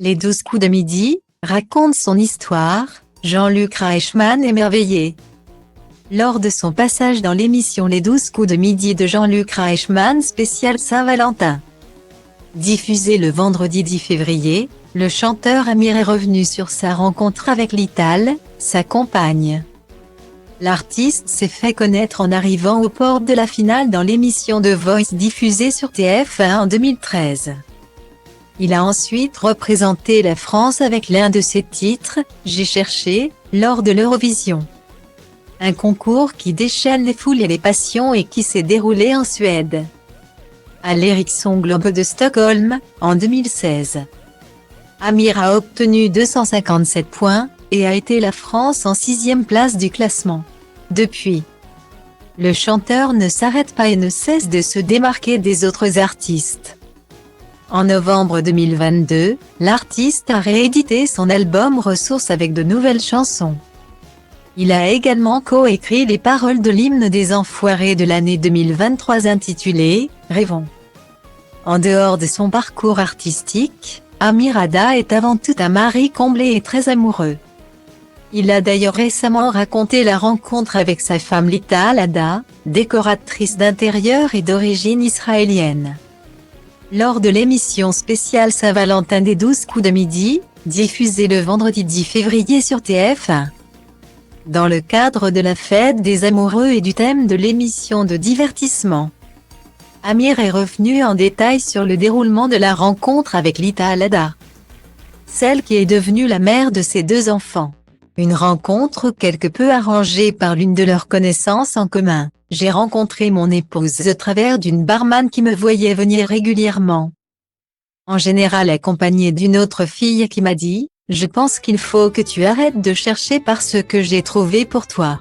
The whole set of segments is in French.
Les 12 coups de midi raconte son histoire, Jean-Luc Reichmann émerveillé. Lors de son passage dans l'émission Les 12 coups de midi de Jean-Luc Reichmann spécial Saint-Valentin, diffusée le vendredi 10 février, le chanteur Amir est revenu sur sa rencontre avec Lital, sa compagne. L'artiste s'est fait connaître en arrivant aux portes de la finale dans l'émission The Voice diffusée sur TF1 en 2013. Il a ensuite représenté la France avec l'un de ses titres, J'ai cherché, lors de l'Eurovision. Un concours qui déchaîne les foules et les passions et qui s'est déroulé en Suède, à l'Ericsson Globe de Stockholm, en 2016. Amir a obtenu 257 points, et a été la France en 6e place du classement. Depuis, le chanteur ne s'arrête pas et ne cesse de se démarquer des autres artistes. En novembre 2022, l'artiste a réédité son album Ressources avec de nouvelles chansons. Il a également coécrit les paroles de l'hymne des Enfoirés de l'année 2023 intitulé « Rêvons ». En dehors de son parcours artistique, Amir Ada est avant tout un mari comblé et très amoureux. Il a d'ailleurs récemment raconté la rencontre avec sa femme Lital Ada, décoratrice d'intérieur et d'origine israélienne. Lors de l'émission spéciale Saint-Valentin des 12 coups de midi, diffusée le vendredi 10 février sur TF1. Dans le cadre de la fête des amoureux et du thème de l'émission de divertissement, Amir est revenu en détail sur le déroulement de la rencontre avec Lital Ada, celle qui est devenue la mère de ses 2 enfants. Une rencontre quelque peu arrangée par l'une de leurs connaissances en commun. J'ai rencontré mon épouse au travers d'une barman qui me voyait venir régulièrement, en général accompagnée d'une autre fille qui m'a dit « Je pense qu'il faut que tu arrêtes de chercher parce que j'ai trouvé pour toi ».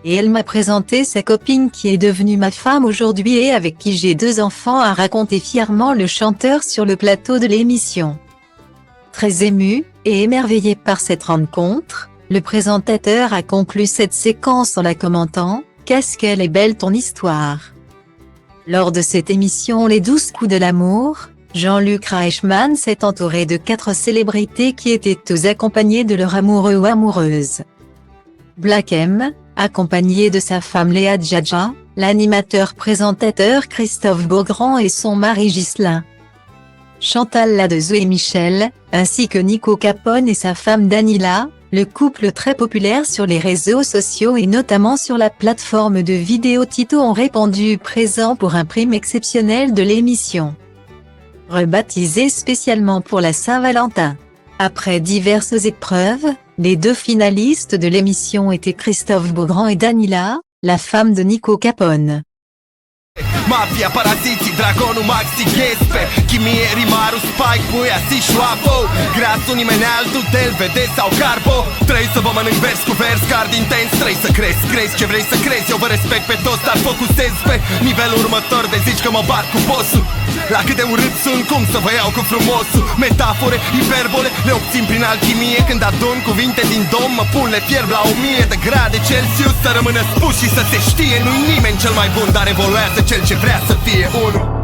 Et elle m'a présenté sa copine qui est devenue ma femme aujourd'hui et avec qui j'ai 2 enfants, a raconté fièrement le chanteur sur le plateau de l'émission. Très ému et émerveillé par cette rencontre, le présentateur a conclu cette séquence en la commentant « Qu'est-ce qu'elle est belle ton histoire !» Lors de cette émission Les 12 coups de l'amour, Jean-Luc Reichmann s'est entouré de 4 célébrités qui étaient tous accompagnés de leur amoureux ou amoureuse. Black M, accompagné de sa femme Léa Djadja, l'animateur-présentateur Christophe Beaugrand et son mari Ghislain. Chantal Ladezo et Michel, ainsi que Nico Capone et sa femme Danila, le couple très populaire sur les réseaux sociaux et notamment sur la plateforme de vidéo Tito ont répondu présent pour un prime exceptionnel de l'émission, rebaptisé spécialement pour la Saint-Valentin. Après diverses épreuves, les 2 finalistes de l'émission étaient Christophe Beaugrand et Danila, la femme de Nico Capone. Mafia, paraziții, dragonul Maxi Ghespe Chimie, rimarul, Spike, Buia, Sișoapo Grasul, nimeni altul, Del, Vede sau Carbo Trăi să vă mănânc vers cu vers, card intens Trăi să crezi ce vrei să crezi Eu vă respect pe toți, dar focusez pe nivelul următor De zici că mă bat cu bossul La cât de urât sunt, cum să vă iau cu frumosul Metafore, hiperbole, le obțin prin alchimie Când adun cuvinte din dom, mă pun, le fierb la 1000 de grade Celsius Să rămână spus și să se știe Nu-i nimeni cel mai bun, dar evoluează cel ce vrea să fie unul